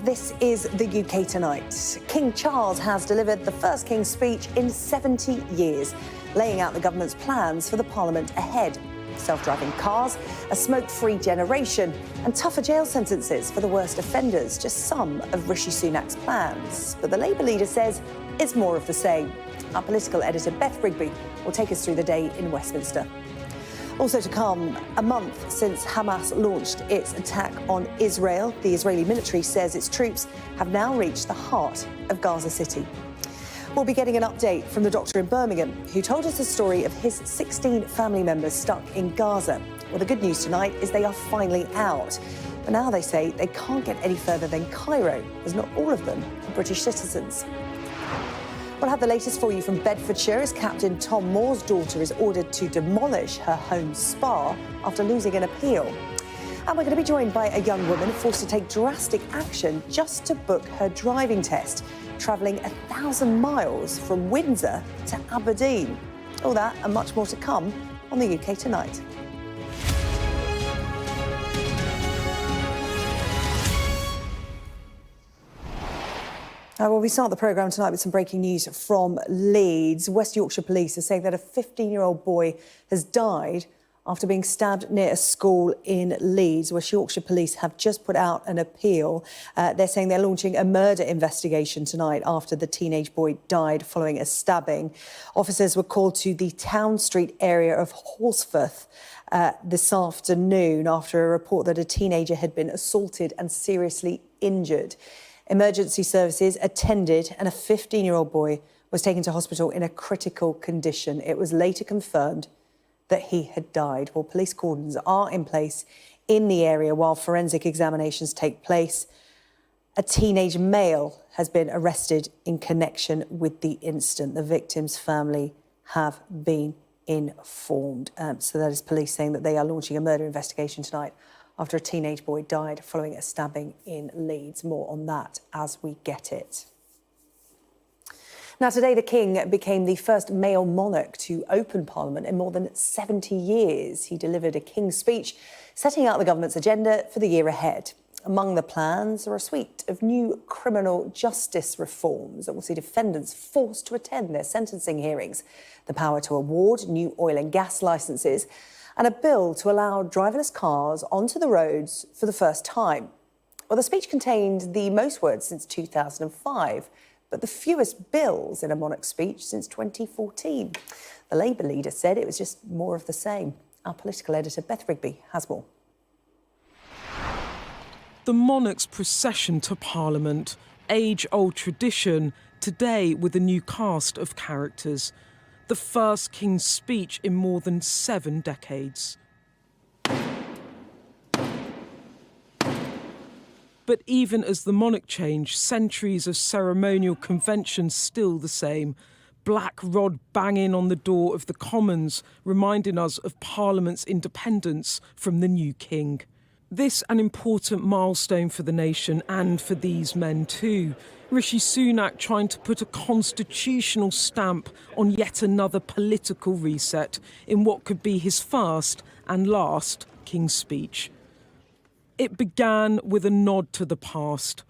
This is the UK Tonight. King Charles has delivered the first King's speech in 70 years, laying out the government's plans for the Parliament ahead. Self-driving cars, a smoke-free generation and tougher jail sentences for the worst offenders, just some of Rishi Sunak's plans. But the Labour leader says it's more of the same. Our political editor Beth Rigby will take us through the day in Westminster. Also to come, a month since Hamas launched its attack on Israel, the Israeli military says its troops have now reached the heart of Gaza City. We'll be getting an update from the doctor in Birmingham who told us the story of his 16 family members stuck in Gaza. Well, the good news tonight is they are finally out. But now they say they can't get any further than Cairo, as not all of them are British citizens. We'll have the latest for you from Bedfordshire as Captain Tom Moore's daughter is ordered to demolish her home spa after losing an appeal. And we're going to be joined by a young woman forced to take drastic action just to book her driving test, travelling 1,000 miles from Windsor to Aberdeen. All that and much more to come on the UK Tonight. Well, we start the programme tonight with some breaking news from Leeds. West Yorkshire Police are saying that a 15-year-old boy has died after being stabbed near a school in Leeds. West Yorkshire Police have just put out an appeal. They're saying they're launching a murder investigation tonight after the teenage boy died following a stabbing. Officers were called to the Town Street area of Horsforth this afternoon after a report that a teenager had been assaulted and seriously injured. Emergency services attended and a 15-year-old boy was taken to hospital in a critical condition. It was later confirmed that he had died. Well, police cordons are in place in the area while forensic examinations take place. A teenage male has been arrested in connection with the incident. The victim's family have been informed. So that is police saying that they are launching a murder investigation tonight after a teenage boy died following a stabbing in Leeds. More on that as we get it. Now, today, the King became the first male monarch to open Parliament in more than 70 years. He delivered a King's speech, setting out the government's agenda for the year ahead. Among the plans are a suite of new criminal justice reforms that will see defendants forced to attend their sentencing hearings, the power to award new oil and gas licences, and a bill to allow driverless cars onto the roads for the first time. Well, the speech contained the most words since 2005, but the fewest bills in a monarch's speech since 2014. The Labour leader said it was just more of the same. Our political editor, Beth Rigby, has more. The monarch's procession to Parliament, age-old tradition, today with a new cast of characters. The first King's speech in more than 7 decades. But even as the monarch changed, centuries of ceremonial conventions still the same. Black rod banging on the door of the Commons, reminding us of Parliament's independence from the new king. This an important milestone for the nation and for these men too. Rishi Sunak trying to put a constitutional stamp on yet another political reset in what could be his first and last King's speech. It began with a nod to the past.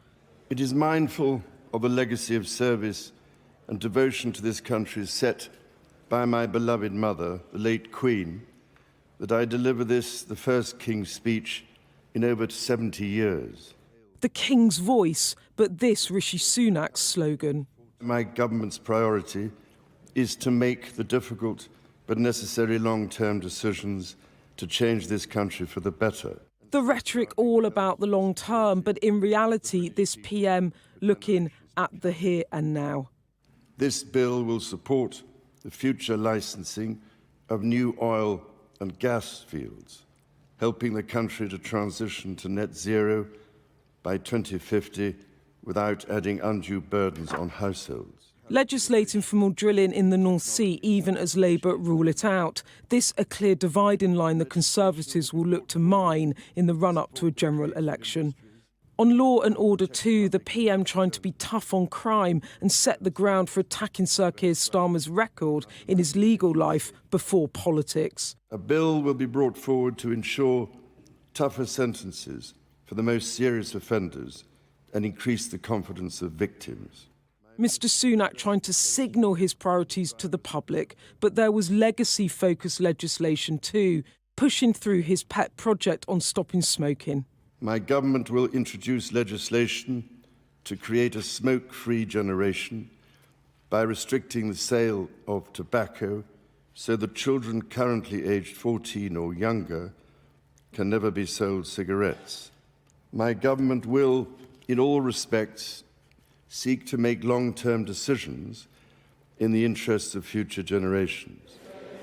It is mindful of a legacy of service and devotion to this country set by my beloved mother, the late Queen, that I deliver this, the first King's speech, in over 70 years. The King's voice, but this Rishi Sunak's slogan. My government's priority is to make the difficult but necessary long-term decisions to change this country for the better. The rhetoric all about the long term, but in reality, this PM looking at the here and now. This bill will support the future licensing of new oil and gas fields, helping the country to transition to net zero by 2050 without adding undue burdens on households. Legislating for more drilling in the North Sea, even as Labour rule it out. This a clear dividing line the Conservatives will look to mine in the run-up to a general election. On law and order too, the PM trying to be tough on crime and set the ground for attacking Sir Keir Starmer's record in his legal life before politics. A bill will be brought forward to ensure tougher sentences for the most serious offenders and increase the confidence of victims. Mr Sunak trying to signal his priorities to the public, but there was legacy-focused legislation too, pushing through his pet project on stopping smoking. My government will introduce legislation to create a smoke-free generation by restricting the sale of tobacco so that children currently aged 14 or younger can never be sold cigarettes. My government will, in all respects, seek to make long-term decisions in the interests of future generations.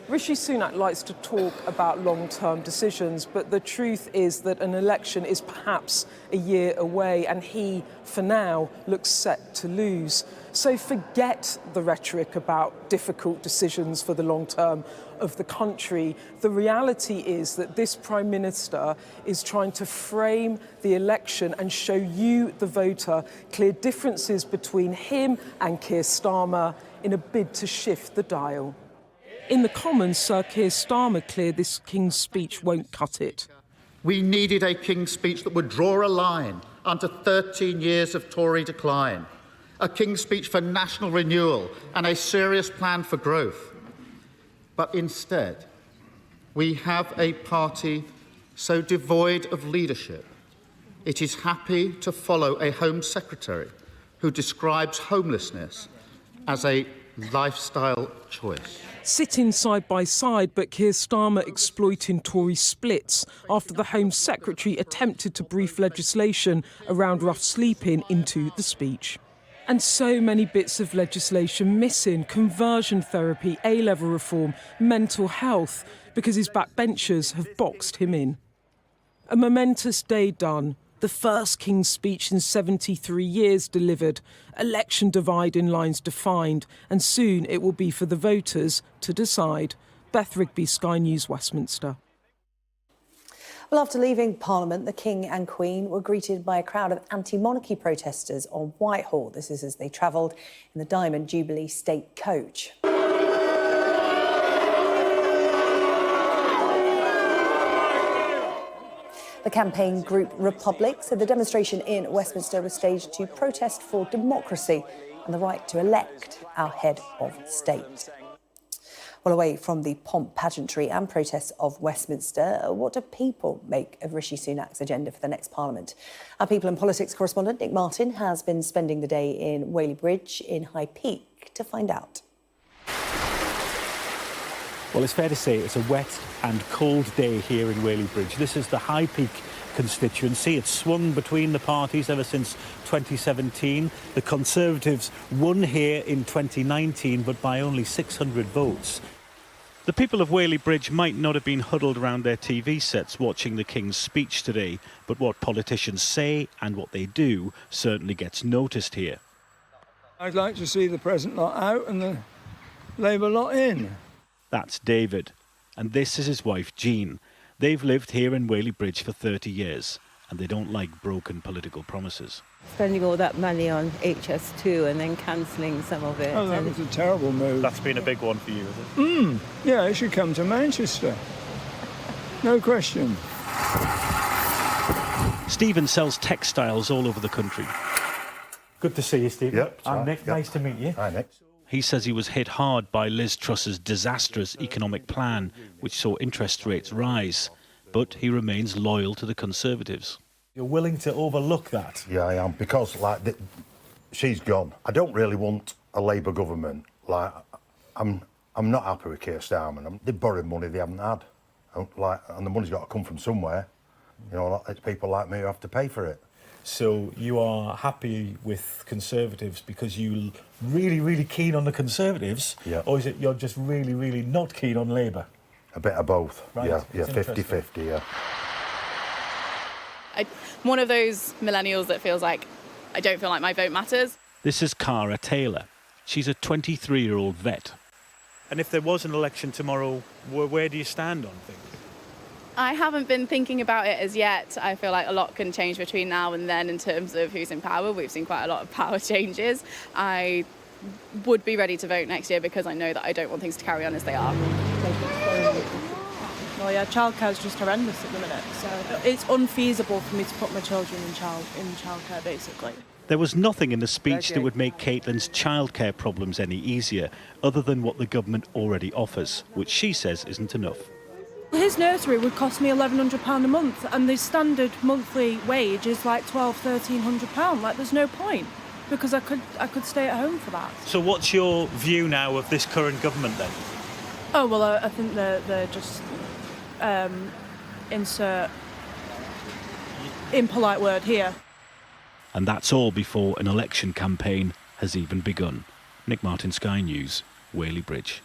Rishi Sunak likes to talk about long-term decisions, but the truth is that an election is perhaps a year away and he, for now, looks set to lose. So forget the rhetoric about difficult decisions for the long term of the country. The reality is that this Prime Minister is trying to frame the election and show you, the voter, clear differences between him and Keir Starmer in a bid to shift the dial. In the Commons, Sir Keir Starmer cleared this King's speech won't cut it. We needed a King's speech that would draw a line under 13 years of Tory decline, a King's speech for national renewal and a serious plan for growth. But instead, we have a party so devoid of leadership, it is happy to follow a Home Secretary who describes homelessness as a lifestyle choice. Sitting side by side, but Keir Starmer exploiting Tory splits after the Home Secretary attempted to brief legislation around rough sleeping into the speech. And so many bits of legislation missing: conversion therapy, A-level reform, mental health, because his backbenchers have boxed him in. A momentous day done. The first King's speech in 73 years delivered, election dividing lines defined, and soon it will be for the voters to decide. Beth Rigby, Sky News, Westminster. Well, after leaving Parliament, the King and Queen were greeted by a crowd of anti-monarchy protesters on Whitehall. This is as they travelled in the Diamond Jubilee State Coach. The campaign group Republic said the demonstration in Westminster was staged to protest for democracy and the right to elect our head of state. Well, away from the pomp, pageantry and protests of Westminster, what do people make of Rishi Sunak's agenda for the next Parliament? Our People and Politics correspondent Nick Martin has been spending the day in Whaley Bridge in High Peak to find out. Well, it's fair to say it's a wet and cold day here in Whaley Bridge. This is the High Peak constituency. It's swung between the parties ever since 2017. The Conservatives won here in 2019, but by only 600 votes. The people of Whaley Bridge might not have been huddled around their TV sets watching the King's speech today, but what politicians say and what they do certainly gets noticed here. I'd like to see the present lot out and the Labour lot in. That's David, and this is his wife Jean. They've lived here in Whaley Bridge for 30 years, and they don't like broken political promises. Spending all that money on HS2 and then cancelling some of it. Oh, that was a terrible move. That's been a big one for you, is it? Yeah, it should come to Manchester. No question. Stephen sells textiles all over the country. Good to see you, Stephen. Yep, I'm right, Nick. yep. Nice to meet you. Hi, Nick. He says he was hit hard by Liz Truss's disastrous economic plan, which saw interest rates rise. But he remains loyal to the Conservatives. You're willing to overlook that? Yeah, I am, because, she's gone. I don't really want a Labour government. I'm not happy with Keir Starmer. They borrowed money they haven't had. And the money's got to come from somewhere. You know, it's people like me who have to pay for it. So you are happy with Conservatives because you're really, really keen on the Conservatives? Yeah. Or is it you're just really, really not keen on Labour? A bit of both. Right. Yeah, It's 50-50, yeah. I'm one of those millennials that feels like I don't feel like my vote matters. This is Cara Taylor. She's a 23-year-old vet. And if there was an election tomorrow, where do you stand on things? I haven't been thinking about it as yet. I feel like a lot can change between now and then in terms of who's in power. We've seen quite a lot of power changes. I would be ready to vote next year because I know that I don't want things to carry on as they are. Well, yeah, childcare is just horrendous at the minute, so it's unfeasible for me to put my children in childcare, basically. There was nothing in the speech that would make Caitlin's childcare problems any easier, other than what the government already offers, which she says isn't enough. His nursery would cost me £1,100 a month, and the standard monthly wage is like £1,200–1,300. Like, there's no point, because I could stay at home for that. So what's your view now of this current government then? Oh, well, I think they're just insert impolite word here. And that's all before an election campaign has even begun. Nick Martin, Sky News, Whaley Bridge.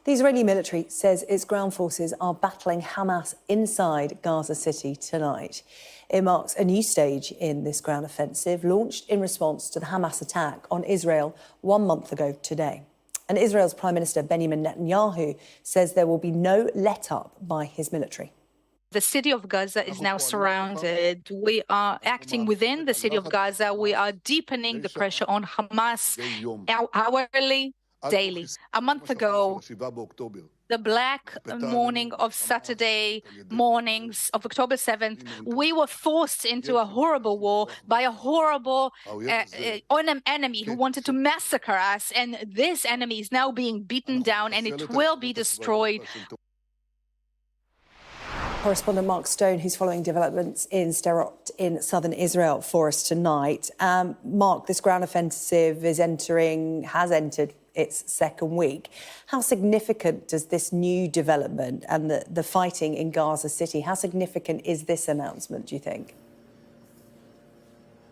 The Israeli military says its ground forces are battling Hamas inside Gaza City tonight. It marks a new stage in this ground offensive, launched in response to the Hamas attack on Israel 1 month ago today. And Israel's Prime Minister Benjamin Netanyahu says there will be no let-up by his military. The city of Gaza is now surrounded. We are acting within the city of Gaza. We are deepening the pressure on Hamas hourly, daily. A month ago, the black morning of Saturday mornings of October 7th, we were forced into a horrible war by a horrible enemy who wanted to massacre us. And this enemy is now being beaten down, and it will be destroyed. Correspondent Mark Stone, who's following developments in Sderot in southern Israel for us tonight. Mark, this ground offensive has entered its second week. How significant does this new development and the fighting in Gaza City, how significant is this announcement, do you think?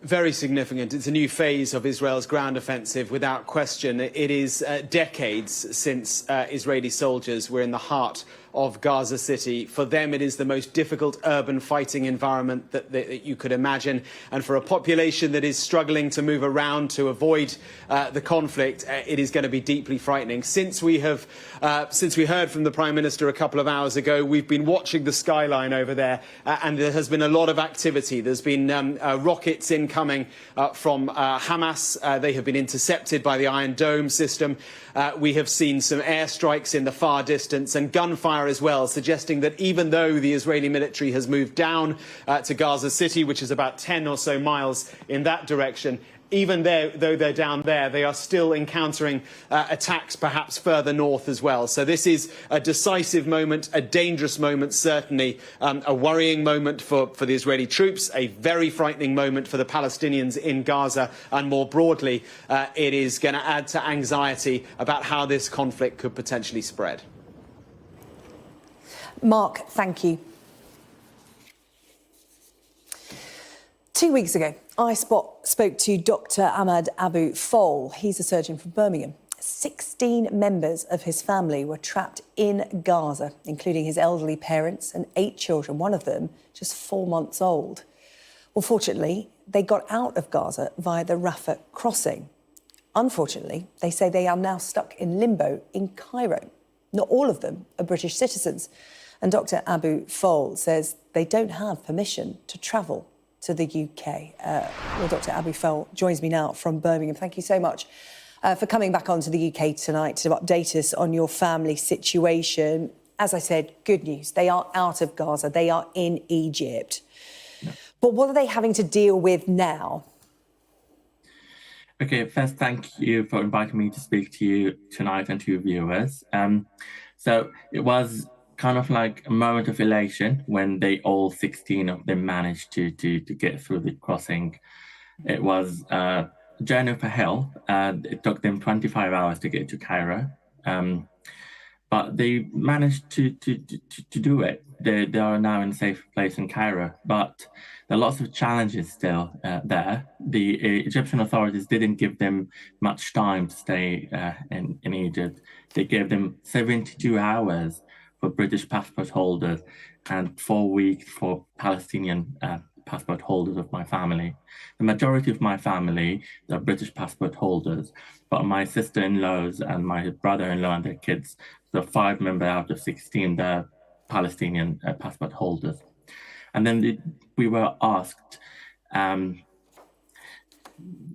Very significant. It's a new phase of Israel's ground offensive, without question. It is decades since Israeli soldiers were in the heart of Gaza City. For them, it is the most difficult urban fighting environment that you could imagine. And for a population that is struggling to move around to avoid the conflict, it is going to be deeply frightening. Since we heard from the Prime Minister a couple of hours ago, we've been watching the skyline over there, and there has been a lot of activity. There's been rockets incoming from Hamas. They have been intercepted by the Iron Dome system. We have seen some airstrikes in the far distance and gunfire as well, suggesting that even though the Israeli military has moved down to Gaza City, which is about 10 or so miles in that direction, even though they're down there, they are still encountering attacks perhaps further north as well. So this is a decisive moment, a dangerous moment, certainly, a worrying moment for the Israeli troops, a very frightening moment for the Palestinians in Gaza, and more broadly, it is going to add to anxiety about how this conflict could potentially spread. Mark, thank you. 2 weeks ago, I spoke to Dr. Ahmad Abu Fol. He's a surgeon from Birmingham. 16 members of his family were trapped in Gaza, including his elderly parents and 8 children, one of them just 4 months old. Well, fortunately, they got out of Gaza via the Rafah crossing. Unfortunately, they say they are now stuck in limbo in Cairo. Not all of them are British citizens. And Dr. Abu Fol says they don't have permission to travel to the UK. Well, Dr. Abu Fol joins me now from Birmingham. Thank you so much for coming back onto the UK tonight to update us on your family situation. As I said, good news. They are out of Gaza. They are in Egypt. Yeah. But what are they having to deal with now? OK, first, thank you for inviting me to speak to you tonight and to your viewers. So it was kind of like a moment of elation when all 16 of them managed to get through the crossing. It was a journey of hell. It took them 25 hours to get to Cairo. But they managed to do it. They are now in a safe place in Cairo. But there are lots of challenges still there. The Egyptian authorities didn't give them much time to stay in Egypt. They gave them 72 hours for British passport holders and 4 weeks for Palestinian passport holders of my family. The majority of my family are British passport holders, but my sister-in-laws and my brother-in-law and their kids, so 5 members out of 16, they're Palestinian passport holders. And then we were asked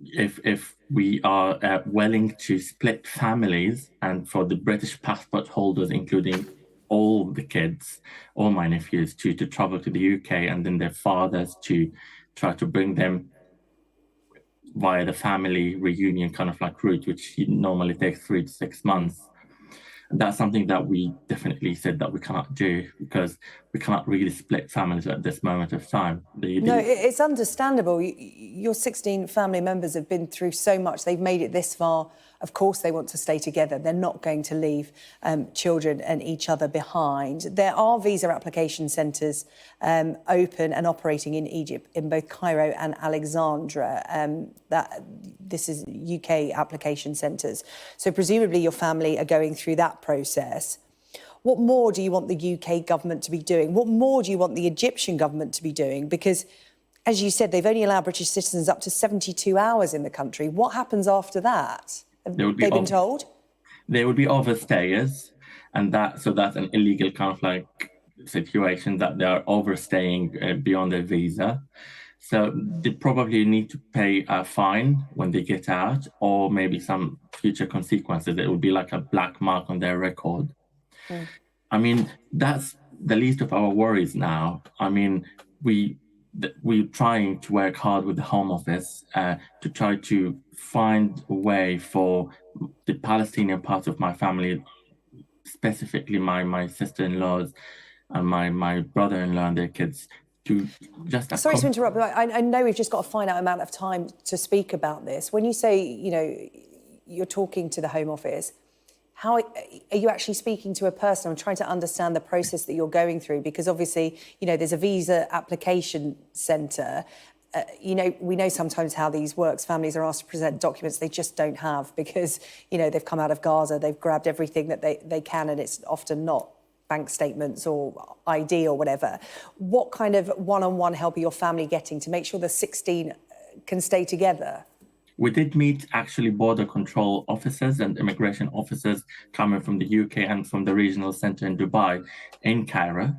if we are willing to split families, and for the British passport holders, including all the kids, all my nephews, to travel to the UK, and then their fathers to try to bring them via the family reunion kind of like route, which normally takes 3 to 6 months. And that's something that we definitely said that we cannot do, because we cannot really split families at this moment of time. No, it's understandable. Your 16 family members have been through so much. They've made it this far. Of course, they want to stay together. They're not going to leave children and each other behind. There are visa application centres open and operating in Egypt, in both Cairo and Alexandria. This is UK application centres. So presumably your family are going through that process. What more do you want the UK government to be doing? What more do you want the Egyptian government to be doing? Because, as you said, they've only allowed British citizens up to 72 hours in the country. What happens after that? Have they been told? There would be overstayers, and that's an illegal kind of like situation, that they are overstaying beyond their visa. So they probably need to pay a fine when they get out, or maybe some future consequences. It would be like a black mark on their record. I mean, that's the least of our worries now. I mean, we're trying to work hard with the Home Office to try to find a way for the Palestinian part of my family, specifically my sister-in-laws and my brother-in-law and their kids, to just... Sorry to interrupt, but I know we've just got a finite amount of time to speak about this. When you say, you know, you're talking to the Home Office, how are you actually speaking to a person? I'm trying to understand the process that you're going through, because obviously, you know, there's a visa application centre. You know, we know sometimes how these works. Families are asked to present documents they just don't have because, you know, they've come out of Gaza, they've grabbed everything that they can, and it's often not bank statements or ID or whatever. What kind of one-on-one help are your family getting to make sure the 16 can stay together? We did meet actually border control officers and immigration officers coming from the UK and from the regional centre in Dubai, in Cairo.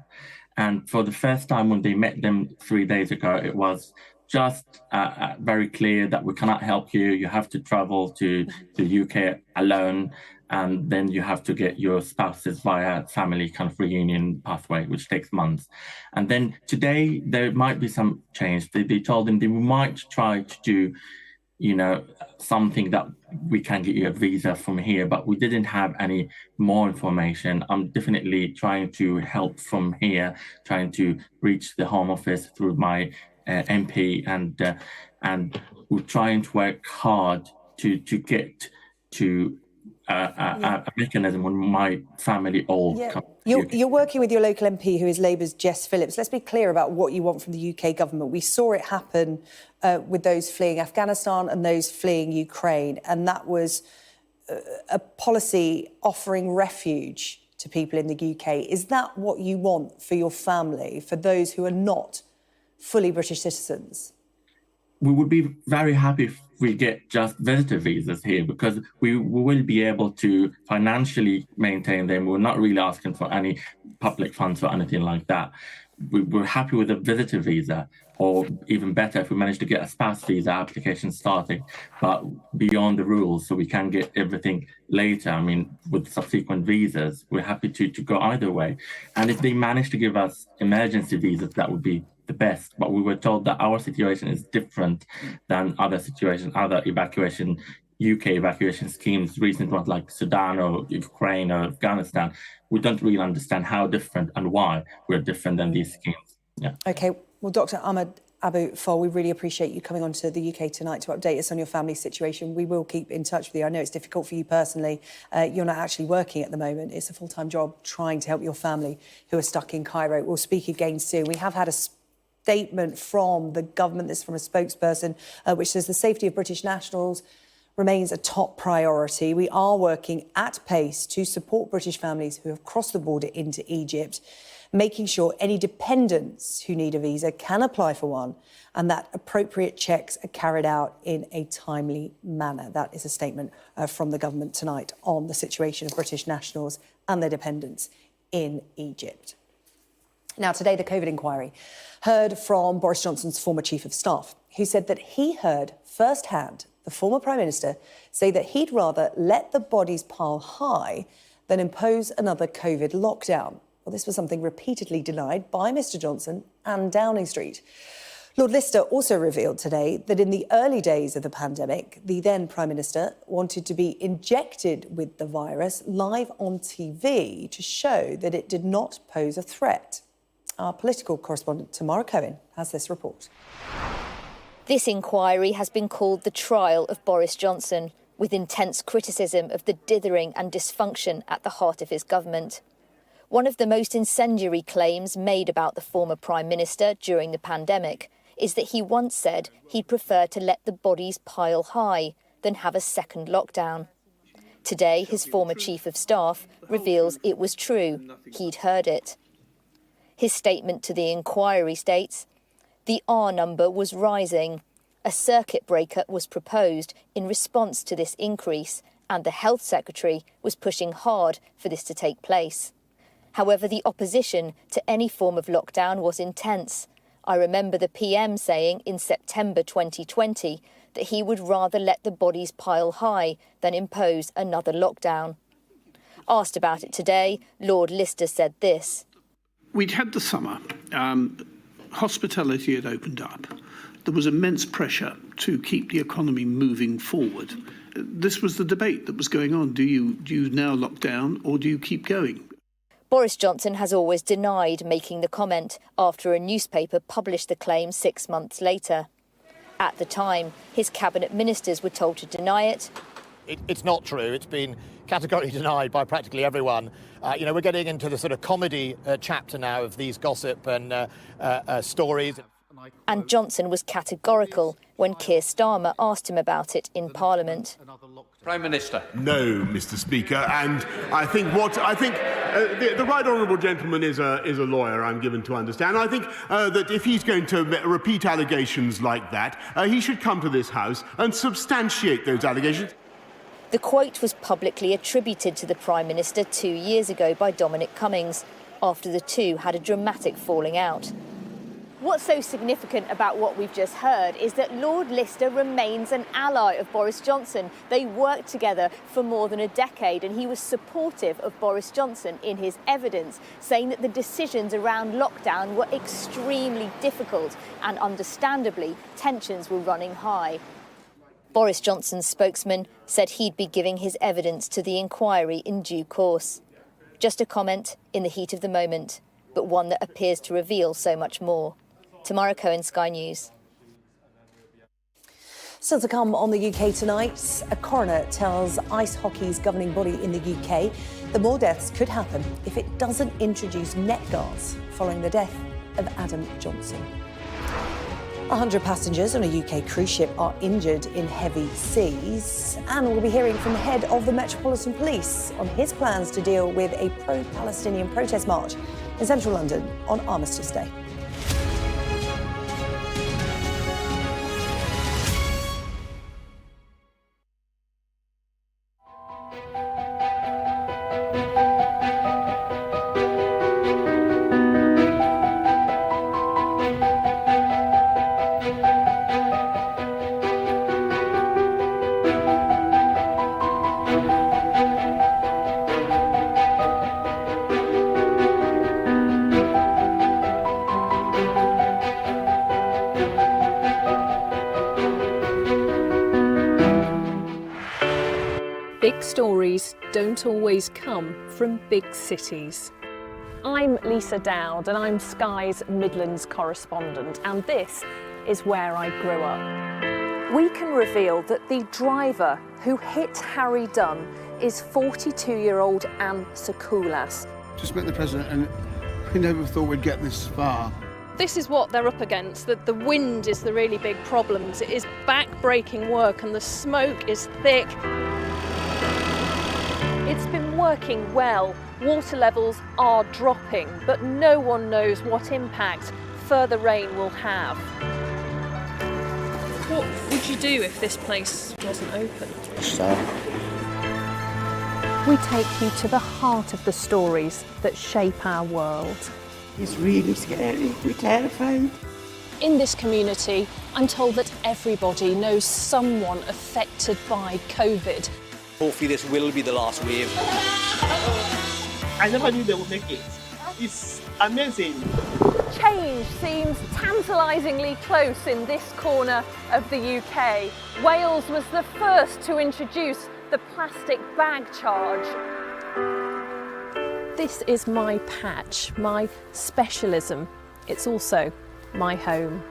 And for the first time when they met them 3 days ago, it was just very clear that we cannot help you. You have to travel to the UK alone, and then you have to get your spouses via family kind of reunion pathway, which takes months. And then today there might be some change. They told them they might try to do, you know, something that we can get you a visa from here, but we didn't have any more information. I'm definitely trying to help from here, trying to reach the Home Office through my MP, and we're trying to work hard to get to a mechanism when my family all come. You're working with your local MP, who is Labour's Jess Phillips. Let's be clear about what you want from the UK government. We saw it happen with those fleeing Afghanistan and those fleeing Ukraine, and that was a policy offering refuge to people in the UK. Is that what you want for your family, for those who are not fully British citizens? We would be very happy if we get just visitor visas here, because we will be able to financially maintain them. We're not really asking for any public funds or anything like that. We're happy with a visitor visa, or even better, if we manage to get a spouse visa application starting, but beyond the rules, so we can get everything later. I mean, with subsequent visas, we're happy to go either way. And if they manage to give us emergency visas, that would be the best. But we were told that our situation is different than other situations, other UK evacuation schemes, recent ones like Sudan or Ukraine or Afghanistan. We don't really understand how different and why we're different than these schemes. Yeah. OK, well, Dr. Ahmed Abu Fol, we really appreciate you coming on to the UK Tonight to update us on your family situation. We will keep in touch with you. I know it's difficult for you personally. You're not actually working at the moment. It's a full-time job trying to help your family who are stuck in Cairo. We'll speak again soon. We have had a statement from the government, this is from a spokesperson, which says the safety of British nationals remains a top priority. We are working at pace to support British families who have crossed the border into Egypt, making sure any dependents who need a visa can apply for one, and that appropriate checks are carried out in a timely manner. That is a statement from the government tonight on the situation of British nationals and their dependents in Egypt. Now, today, the COVID inquiry heard from Boris Johnson's former chief of staff, who said that he heard firsthand the former Prime Minister say that he'd rather let the bodies pile high than impose another COVID lockdown. Well, this was something repeatedly denied by Mr Johnson and Downing Street. Lord Lister also revealed today that in the early days of the pandemic, the then Prime Minister wanted to be injected with the virus live on TV to show that it did not pose a threat. Our political correspondent Tamara Cohen has this report. This inquiry has been called the trial of Boris Johnson, with intense criticism of the dithering and dysfunction at the heart of his government. One of the most incendiary claims made about the former Prime Minister during the pandemic is that he once said he'd prefer to let the bodies pile high than have a second lockdown. Today, his former Chief of Staff reveals it was true. He'd heard it. His statement to the inquiry states, "The R number was rising. A circuit breaker was proposed in response to this increase, and the Health Secretary was pushing hard for this to take place. However, the opposition to any form of lockdown was intense. I remember the PM saying in September 2020 that he would rather let the bodies pile high than impose another lockdown." Asked about it today, Lord Lister said this. We'd had the summer. Hospitality had opened up. There was immense pressure to keep the economy moving forward. This was the debate that was going on. Do you now lock down or do you keep going? Boris Johnson has always denied making the comment after a newspaper published the claim 6 months later. At the time, his cabinet ministers were told to deny it. It's not true. It's been categorically denied by practically everyone. We're getting into the sort of comedy chapter now of these gossip and stories. And Johnson was categorical when Keir Starmer asked him about it in Parliament. Prime Minister. No, Mr. Speaker, and I think the right honourable gentleman is a lawyer, I'm given to understand. I think that if he's going to repeat allegations like that, he should come to this House and substantiate those allegations. The quote was publicly attributed to the Prime Minister 2 years ago by Dominic Cummings, after the two had a dramatic falling out. What's so significant about what we've just heard is that Lord Lister remains an ally of Boris Johnson. They worked together for more than a decade, and he was supportive of Boris Johnson in his evidence, saying that the decisions around lockdown were extremely difficult and, understandably, tensions were running high. Boris Johnson's spokesman said he'd be giving his evidence to the inquiry in due course. Just a comment in the heat of the moment, but one that appears to reveal so much more. Tamara Cohen, Sky News. Still to come on the UK tonight, a coroner tells ice hockey's governing body in the UK that more deaths could happen if it doesn't introduce neck guards following the death of Adam Johnson. 100 passengers on a UK cruise ship are injured in heavy seas, and we'll be hearing from the head of the Metropolitan Police on his plans to deal with a pro-Palestinian protest march in central London on Armistice Day. Big stories don't always come from big cities. I'm Lisa Dowd and I'm Sky's Midlands correspondent, and this is where I grew up. We can reveal that the driver who hit Harry Dunn is 42-year-old Anne Sakoulas. Just met the president and we never thought we'd get this far. This is what they're up against, that the wind is the really big problem. It is back-breaking work and the smoke is thick. It's been working well. Water levels are dropping, but no one knows what impact further rain will have. What would you do if this place wasn't open? We take you to the heart of the stories that shape our world. It's really scary. We're terrified. In this community, I'm told that everybody knows someone affected by COVID. Hopefully this will be the last wave. I never knew they would make it. It's amazing. Change seems tantalisingly close in this corner of the UK. Wales was the first to introduce the plastic bag charge. This is my patch, my specialism. It's also my home.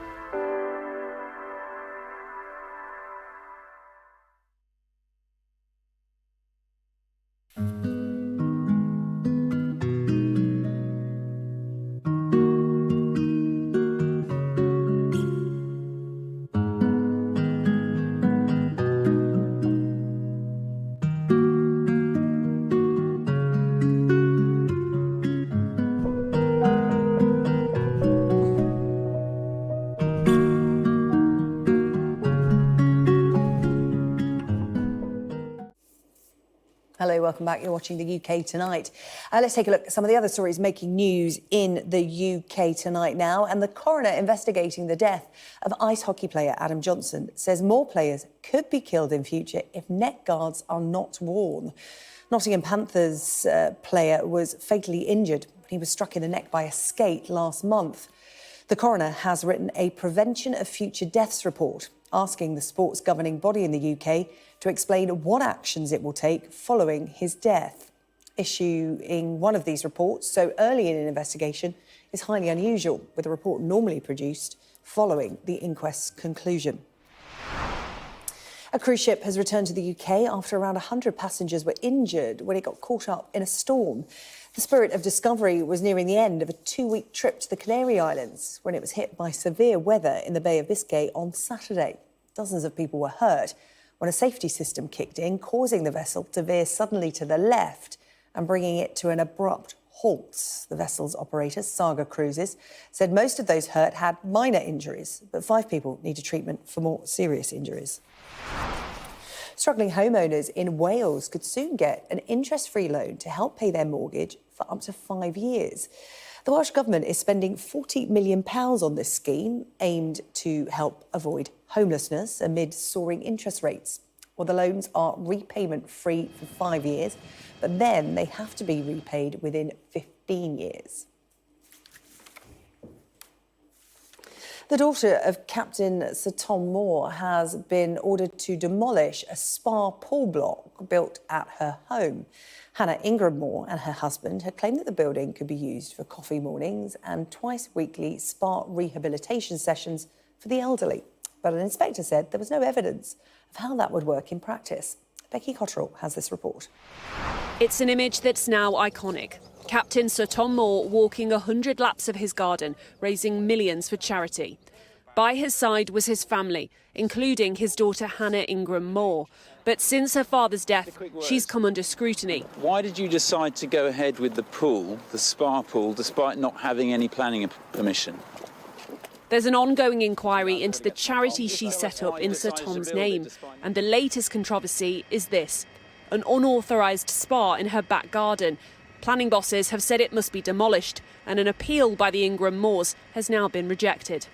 Hello, welcome back. You're watching the UK Tonight. Let's take a look at some of the other stories making news in the UK tonight now. And the coroner investigating the death of ice hockey player Adam Johnson says more players could be killed in future if neck guards are not worn. Nottingham Panthers player was fatally injured when he was struck in the neck by a skate last month. The coroner has written a prevention of future deaths report, asking the sports governing body in the UK to explain what actions it will take following his death. Issuing one of these reports so early in an investigation is highly unusual, with a report normally produced following the inquest's conclusion. A cruise ship has returned to the UK after around 100 passengers were injured when it got caught up in a storm. The Spirit of Discovery was nearing the end of a 2-week trip to the Canary Islands when it was hit by severe weather in the Bay of Biscay on Saturday. Dozens of people were hurt when a safety system kicked in, causing the vessel to veer suddenly to the left and bringing it to an abrupt halt. The vessel's operator, Saga Cruises, said most of those hurt had minor injuries, but 5 people needed treatment for more serious injuries. Struggling homeowners in Wales could soon get an interest-free loan to help pay their mortgage for up to 5 years. The Welsh Government is spending £40 million on this scheme, aimed to help avoid homelessness amid soaring interest rates. Well, the loans are repayment-free for 5 years, but then they have to be repaid within 15 years. The daughter of Captain Sir Tom Moore has been ordered to demolish a spa pool block built at her home. Hannah Ingram Moore and her husband had claimed that the building could be used for coffee mornings and twice-weekly spa rehabilitation sessions for the elderly. But an inspector said there was no evidence of how that would work in practice. Becky Cotterill has this report. It's an image that's now iconic. Captain Sir Tom Moore walking 100 laps of his garden, raising millions for charity. By his side was his family, including his daughter Hannah Ingram Moore. But since her father's death, she's come under scrutiny. Why did you decide to go ahead with the pool, the spa pool, despite not having any planning permission? There's an ongoing inquiry into the charity she set up in Sir Tom's name. And the latest controversy is this: an unauthorised spa in her back garden. Planning bosses have said it must be demolished, and an appeal by the Ingram Moores has now been rejected.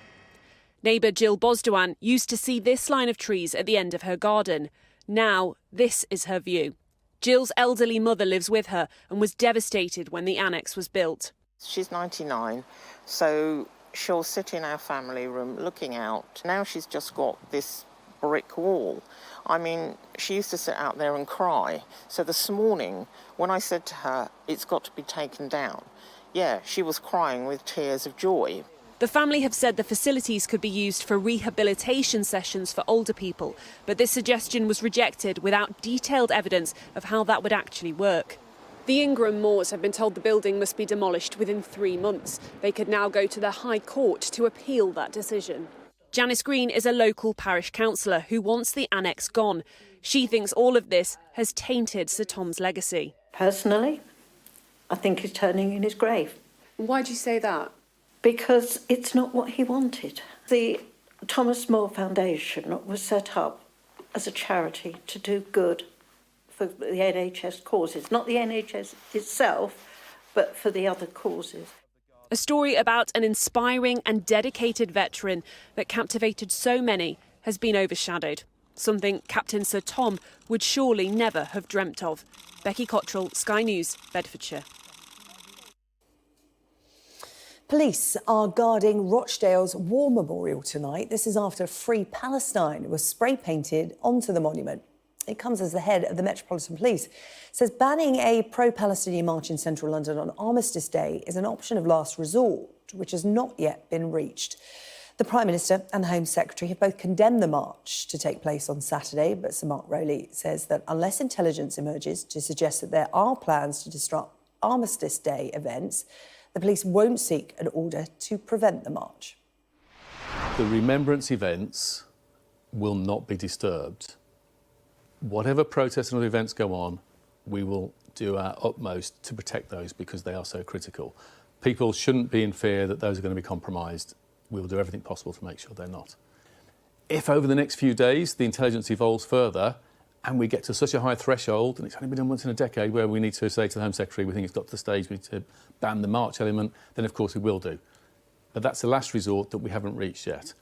Neighbour Jill Bosdowan used to see this line of trees at the end of her garden. Now, this is her view. Jill's elderly mother lives with her and was devastated when the annex was built. She's 99, so she'll sit in our family room looking out. Now she's just got this brick wall. I mean, she used to sit out there and cry. So this morning, when I said to her, it's got to be taken down, yeah, she was crying with tears of joy. The family have said the facilities could be used for rehabilitation sessions for older people, but this suggestion was rejected without detailed evidence of how that would actually work. The Ingram Moores have been told the building must be demolished within 3 months. They could now go to the High Court to appeal that decision. Janice Green is a local parish councillor who wants the annex gone. She thinks all of this has tainted Sir Tom's legacy. Personally, I think he's turning in his grave. Why do you say that? Because it's not what he wanted. The Thomas More Foundation was set up as a charity to do good for the NHS causes. Not the NHS itself, but for the other causes. A story about an inspiring and dedicated veteran that captivated so many has been overshadowed. Something Captain Sir Tom would surely never have dreamt of. Becky Cottrell, Sky News, Bedfordshire. Police are guarding Rochdale's War Memorial tonight. This is after Free Palestine was spray painted onto the monument. It comes as the head of the Metropolitan Police says banning a pro-Palestinian march in central London on Armistice Day is an option of last resort, which has not yet been reached. The Prime Minister and the Home Secretary have both condemned the march to take place on Saturday, but Sir Mark Rowley says that unless intelligence emerges to suggest that there are plans to disrupt Armistice Day events, the police won't seek an order to prevent the march. The remembrance events will not be disturbed. Whatever protests and other events go on, we will do our utmost to protect those because they are so critical. People shouldn't be in fear that those are going to be compromised. We will do everything possible to make sure they're not. If over the next few days the intelligence evolves further and we get to such a high threshold, and it's only been done once in a decade, where we need to say to the Home Secretary we think it's got to the stage we need to ban the march element, then of course we will do. But that's the last resort that we haven't reached yet.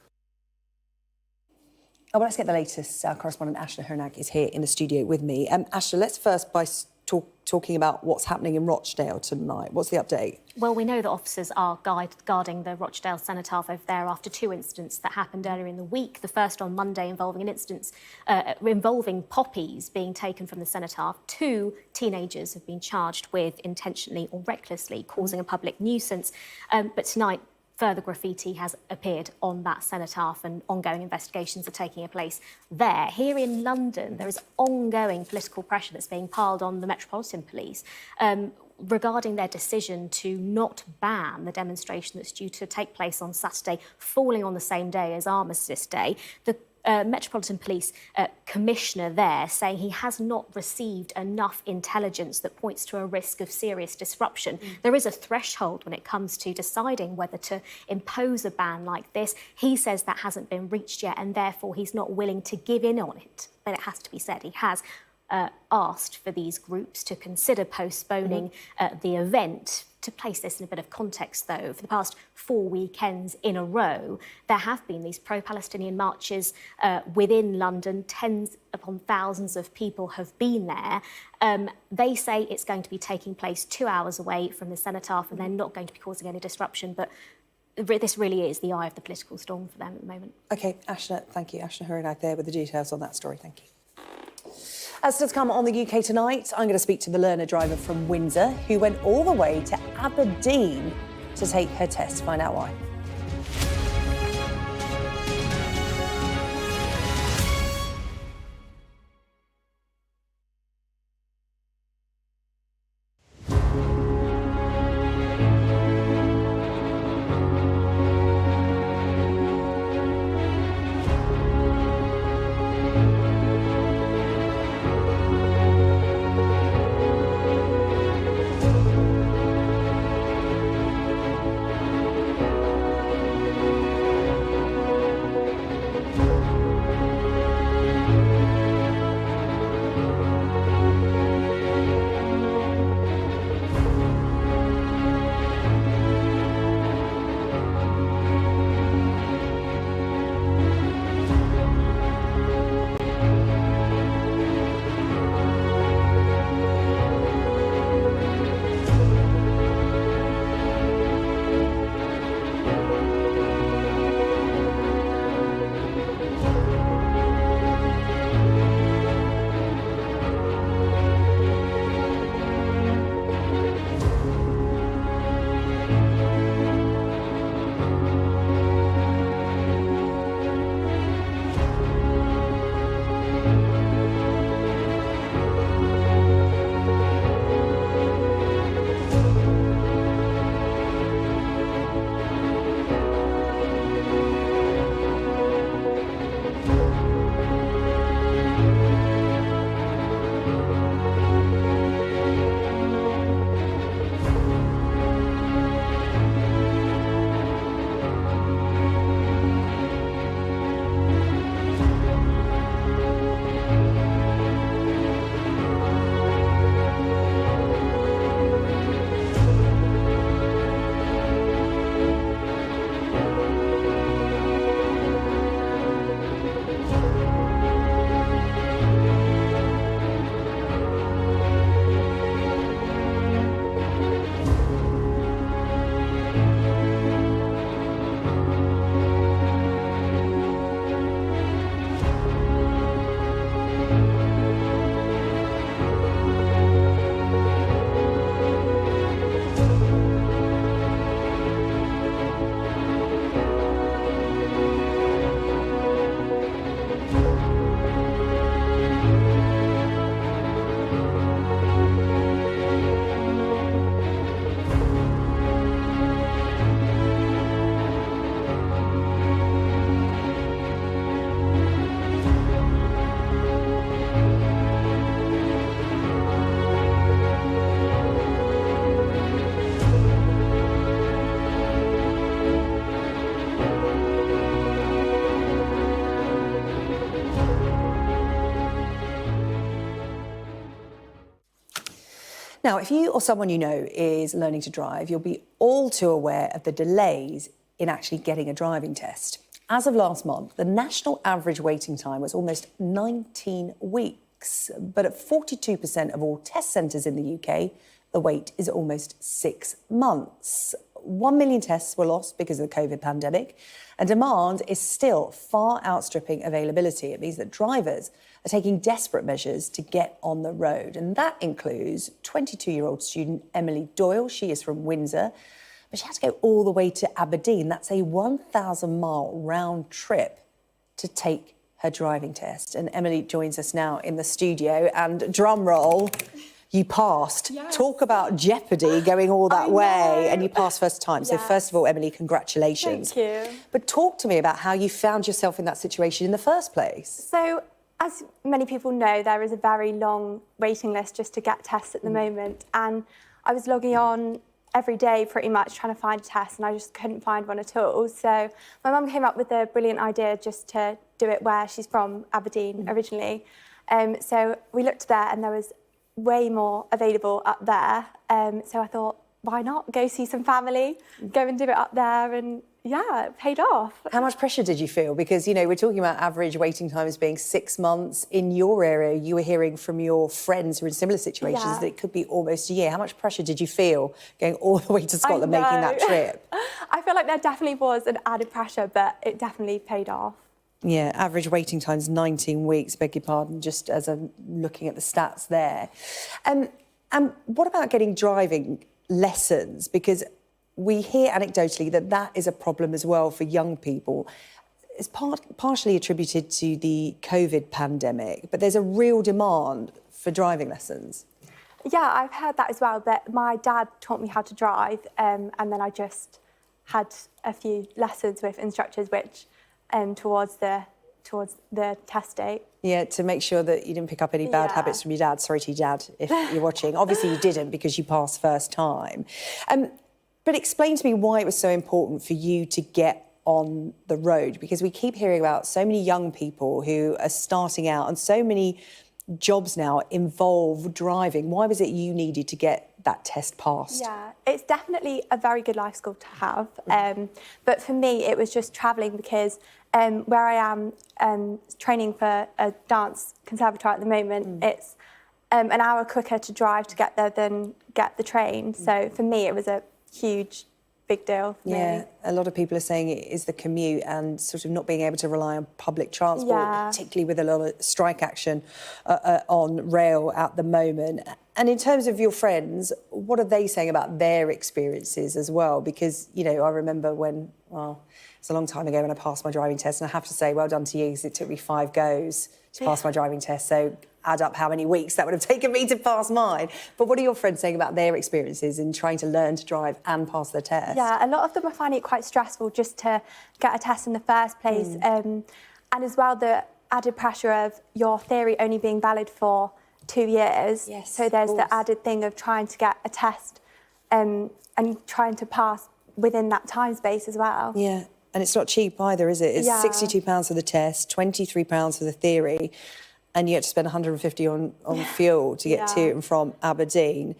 Oh, well, let's get the latest. Our correspondent Ashna Hernag is here in the studio with me. Ashna, let's first by talking about what's happening in Rochdale tonight. What's the update? Well, we know that officers are guarding the Rochdale Cenotaph over there after two incidents that happened earlier in the week. The first on Monday involving an incident involving poppies being taken from the cenotaph. Two teenagers have been charged with intentionally or recklessly causing a public nuisance. But tonight, further graffiti has appeared on that cenotaph and ongoing investigations are taking place there. Here in London, there is ongoing political pressure that's being piled on the Metropolitan Police regarding their decision to not ban the demonstration that's due to take place on Saturday, falling on the same day as Armistice Day. The Metropolitan Police Commissioner there saying he has not received enough intelligence that points to a risk of serious disruption. There is a threshold when it comes to deciding whether to impose a ban like this. He says that hasn't been reached yet and therefore he's not willing to give in on it. But it has to be said, he has asked for these groups to consider postponing the event. To place this in a bit of context, though, for the past 4 weekends in a row, there have been these pro-Palestinian marches within London. Tens upon thousands of people have been there. They say it's going to be taking place 2 hours away from the cenotaph and they're not going to be causing any disruption. But this really is the eye of the political storm for them at the moment. OK, Ashna, thank you. Ashna Hernag there with the details on that story. Thank you. As to come on the UK tonight, I'm going to speak to the learner driver from Windsor who went all the way to Aberdeen to take her test. Find out why. Now, if you or someone you know is learning to drive, you'll be all too aware of the delays in actually getting a driving test. As of last month, the national average waiting time was almost 19 weeks. But at 42% of all test centres in the UK, the wait is almost 6 months. 1 million tests were lost because of the COVID pandemic, and demand is still far outstripping availability. It means that drivers are taking desperate measures to get on the road, and that includes 22-year-old student Emily Doyle. She is from Windsor, but she had to go all the way to Aberdeen. That's a 1,000-mile round trip to take her driving test. And Emily joins us now in the studio, and drum roll, you passed. Yes. Talk about jeopardy going all that way, and you passed first time. So first of all, Emily, congratulations. Thank you. But talk to me about how you found yourself in that situation in the first place. So, as many people know, there is a very long waiting list just to get tests at the moment. And I was logging on every day pretty much trying to find a test, and I just couldn't find one at all. So my mum came up with a brilliant idea just to do it where she's from, Aberdeen, originally. So we looked there and there was way more available up there. So I thought, why not go see some family, go and do it up there, and yeah, it paid off. How much pressure did you feel? Because, you know, we're talking about average waiting times being 6 months. In your area, you were hearing from your friends who are in similar situations that it could be almost a year. How much pressure did you feel going all the way to Scotland, making that trip? I feel like there definitely was an added pressure, but it definitely paid off. Yeah, average waiting time's 19 weeks, beg your pardon, just as I'm looking at the stats there. And what about getting driving lessons? Because we hear anecdotally that that is a problem as well for young people. It's partially attributed to the COVID pandemic, but there's a real demand for driving lessons. Yeah, I've heard that as well, but my dad taught me how to drive, and then I just had a few lessons with instructors, which towards the test date. Yeah, to make sure that you didn't pick up any bad habits from your dad. Sorry to your dad if you're watching. Obviously you didn't, because you passed first time. But explain to me why it was so important for you to get on the road, because we keep hearing about so many young people who are starting out and so many jobs now involve driving. Why was it you needed to get that test passed? Yeah, it's definitely a very good life skill to have. But for me, it was just travelling, because where I am training for a dance conservatoire at the moment, it's an hour quicker to drive to get there than get the train. So for me, it was a big deal for me. A lot of people are saying it is the commute and sort of not being able to rely on public transport, particularly with a lot of strike action on rail at the moment. And in terms of your friends, what are they saying about their experiences as well? Because, you know, I remember when, well, it's a long time ago when I passed my driving test, and I have to say, well done to you, because it took me 5 goes to pass my driving test. So add up how many weeks that would have taken me to pass mine. But what are your friends saying about their experiences in trying to learn to drive and pass their test? Yeah, a lot of them are finding it quite stressful just to get a test in the first place. And as well, the added pressure of your theory only being valid for 2 years. Yes, so there's the added thing of trying to get a test and trying to pass within that time space as well. Yeah, and it's not cheap either, is it? It's £62 for the test, £23 for the theory, and you have to spend £150 on fuel to get to and from Aberdeen.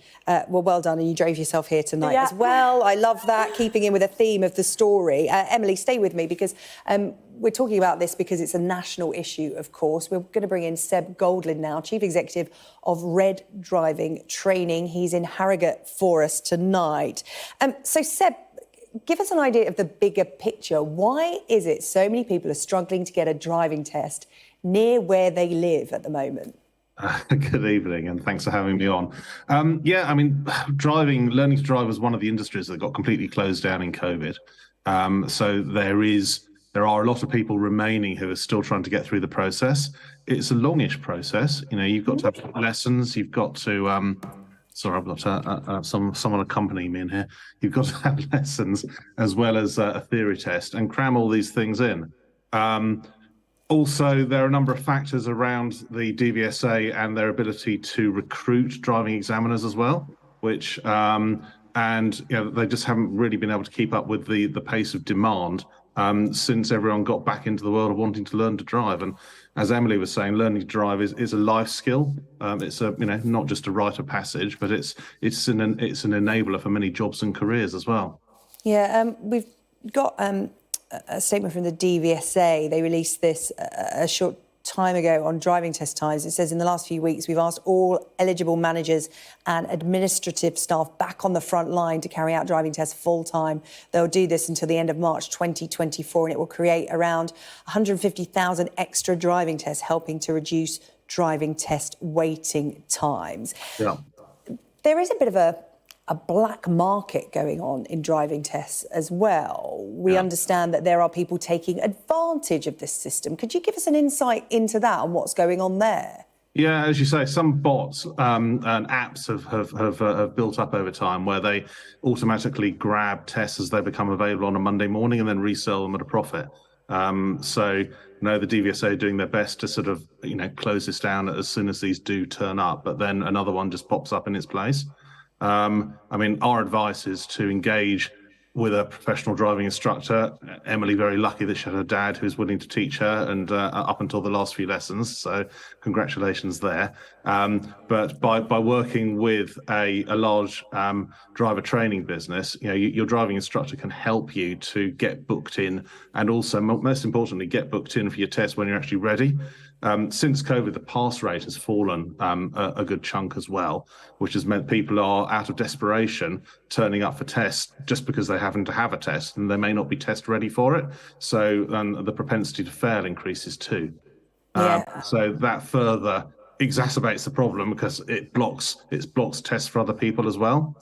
Well done, and you drove yourself here tonight as well. I love that, keeping in with the theme of the story. Emily, stay with me, because we're talking about this because it's a national issue, of course. We're going to bring in Seb Goldlin now, Chief Executive of Red Driving Training. He's in Harrogate for us tonight. So, Seb, give us an idea of the bigger picture. Why is it so many people are struggling to get a driving test near where they live at the moment? Good evening, and thanks for having me on. Yeah, I mean, learning to drive was one of the industries that got completely closed down in COVID. So there are a lot of people remaining who are still trying to get through the process. It's a longish process. You know, you've got to have lessons. You've got to. Sorry, I've got someone accompanying me in here. You've got to have lessons as well as a theory test and cram all these things in. Also, there are a number of factors around the DVSA and their ability to recruit driving examiners as well, which and you know, they just haven't really been able to keep up with the pace of demand since everyone got back into the world of wanting to learn to drive. And as Emily was saying, learning to drive is a life skill. It's not just a rite of passage, but it's an enabler for many jobs and careers as well. Yeah, we've got a statement from the DVSA. They released this a short time ago on driving test times. It says, in the last few weeks, we've asked all eligible managers and administrative staff back on the front line to carry out driving tests full-time. They'll do this until the end of March 2024, and it will create around 150,000 extra driving tests, helping to reduce driving test waiting times. Yeah. There is a bit of a black market going on in driving tests as well. We understand that there are people taking advantage of this system. Could you give us an insight into that and what's going on there? Yeah, as you say, some bots and apps have built up over time where they automatically grab tests as they become available on a Monday morning and then resell them at a profit. So, the DVSA are doing their best to sort of, close this down as soon as these do turn up, but then another one just pops up in its place. Our advice is to engage with a professional driving instructor. Emily, very lucky that she had a dad who's willing to teach her, and up until the last few lessons, so congratulations there. But by working with a large driver training business, your driving instructor can help you to get booked in, and also, most importantly, get booked in for your test when you're actually ready. Since COVID, the pass rate has fallen a good chunk as well, which has meant people are, out of desperation, turning up for tests just because they happen to have a test and they may not be test ready for it. So the propensity to fail increases too. So that further exacerbates the problem because it blocks tests for other people as well.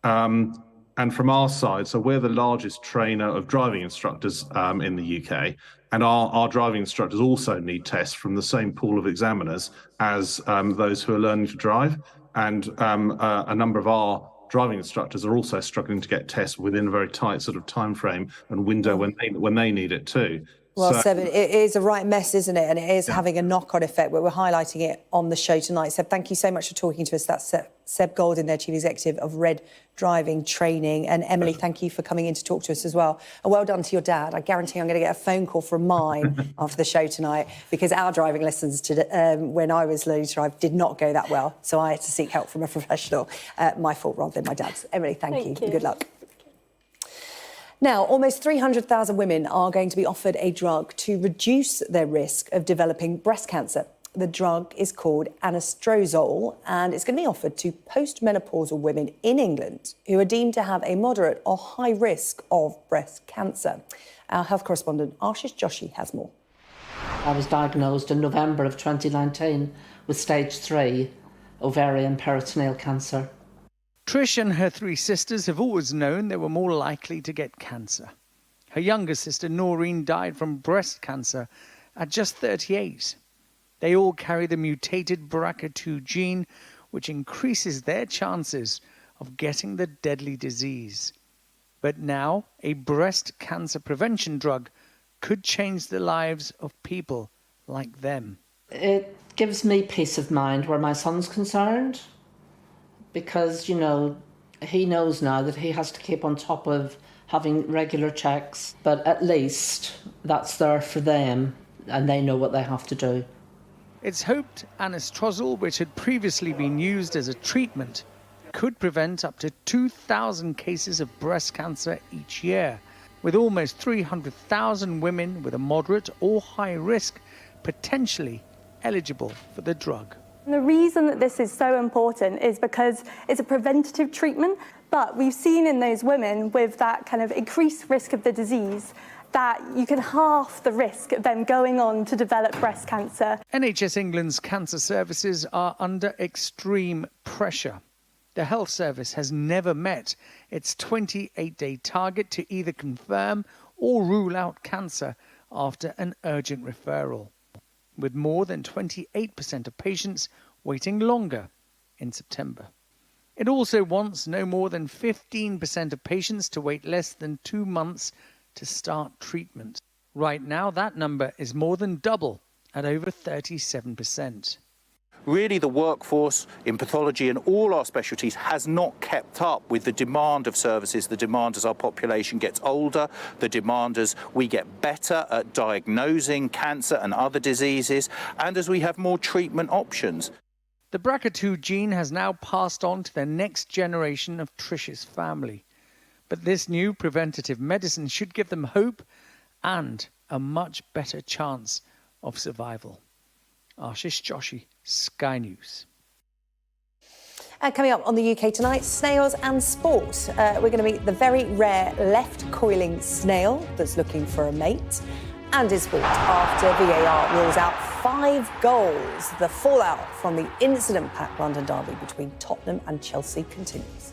And from our side, so we're the largest trainer of driving instructors in the UK, and our driving instructors also need tests from the same pool of examiners as those who are learning to drive. And a number of our driving instructors are also struggling to get tests within a very tight sort of time frame and window when they need it too. Well, Seb, it is a right mess, isn't it? And it is having a knock-on effect, but we're highlighting it on the show tonight. Seb, thank you so much for talking to us. That's Seb Golding, their Chief Executive of Red Driving Training. And Emily, thank you for coming in to talk to us as well. And well done to your dad. I guarantee I'm going to get a phone call from mine after the show tonight, because our driving lessons when I was learning to drive did not go that well. So I had to seek help from a professional. My fault rather than my dad's. Emily, thank you. And good luck. Now, almost 300,000 women are going to be offered a drug to reduce their risk of developing breast cancer. The drug is called anastrozole, and it's going to be offered to postmenopausal women in England who are deemed to have a moderate or high risk of breast cancer. Our health correspondent, Ashish Joshi, has more. I was diagnosed in November of 2019 with stage 3 ovarian peritoneal cancer. Trish and her 3 sisters have always known they were more likely to get cancer. Her younger sister, Noreen, died from breast cancer at just 38. They all carry the mutated BRCA2 gene, which increases their chances of getting the deadly disease. But now, a breast cancer prevention drug could change the lives of people like them. It gives me peace of mind where my son's concerned, because, he knows now that he has to keep on top of having regular checks, but at least that's there for them and they know what they have to do. It's hoped anastrozole, which had previously been used as a treatment, could prevent up to 2,000 cases of breast cancer each year, with almost 300,000 women with a moderate or high risk potentially eligible for the drug. And the reason that this is so important is because it's a preventative treatment, but we've seen in those women with that kind of increased risk of the disease that you can halve the risk of them going on to develop breast cancer. NHS England's cancer services are under extreme pressure. The health service has never met its 28-day target to either confirm or rule out cancer after an urgent referral, with more than 28% of patients waiting longer in September. It also wants no more than 15% of patients to wait less than 2 months to start treatment. Right now, that number is more than double at over 37%. Really, the workforce in pathology and all our specialties has not kept up with the demand of services, the demand as our population gets older, the demand as we get better at diagnosing cancer and other diseases, and as we have more treatment options. The BRCA2 gene has now passed on to the next generation of Trish's family. But this new preventative medicine should give them hope and a much better chance of survival. Ashish Joshi, Sky News. And coming up on the UK tonight, snails and sport. We're going to meet the very rare left-coiling snail that's looking for a mate. And in sport, after VAR rules out 5 goals, the fallout from the incident-packed London derby between Tottenham and Chelsea continues.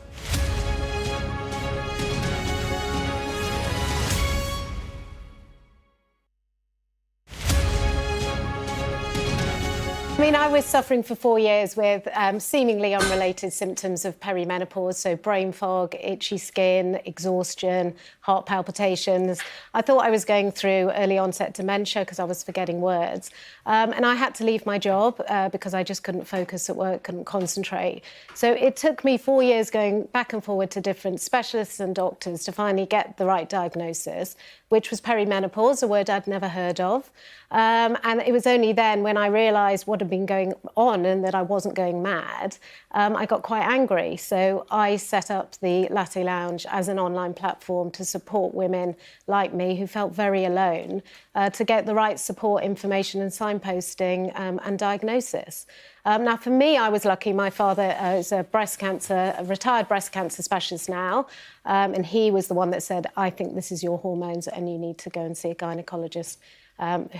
I mean, I was suffering for 4 years with seemingly unrelated symptoms of perimenopause, so brain fog, itchy skin, exhaustion, heart palpitations. I thought I was going through early onset dementia because I was forgetting words. And I had to leave my job because I just couldn't focus at work, couldn't concentrate. So it took me 4 years going back and forward to different specialists and doctors to finally get the right diagnosis, which was perimenopause, a word I'd never heard of. And it was only then when I realised what had been going on and that I wasn't going mad, I got quite angry. So I set up the Latte Lounge as an online platform to support women like me who felt very alone to get the right support, information and signposting and diagnosis. Now, for me, I was lucky. My father is a retired breast cancer specialist now, and he was the one that said, I think this is your hormones and you need to go and see a gynaecologist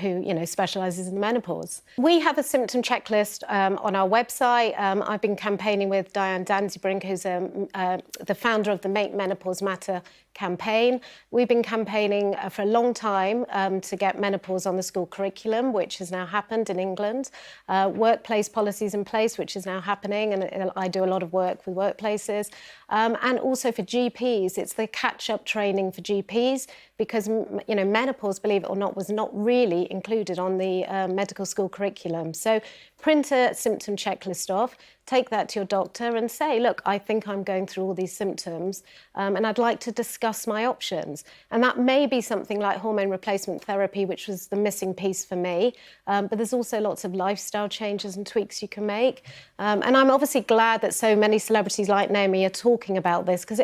who, specialises in menopause. We have a symptom checklist on our website. I've been campaigning with Diane Danzibrink, who's the founder of the Make Menopause Matter campaign. We've been campaigning for a long time to get menopause on the school curriculum, which has now happened in England. Workplace policies in place, which is now happening, and I do a lot of work with workplaces. And also for GPs, it's the catch-up training for GPs, because menopause, believe it or not, was not really included on the medical school curriculum. So print a symptom checklist off, take that to your doctor and say, look, I think I'm going through all these symptoms and I'd like to discuss my options. And that may be something like hormone replacement therapy, which was the missing piece for me. But there's also lots of lifestyle changes and tweaks you can make. And I'm obviously glad that so many celebrities like Naomi are talking about this, because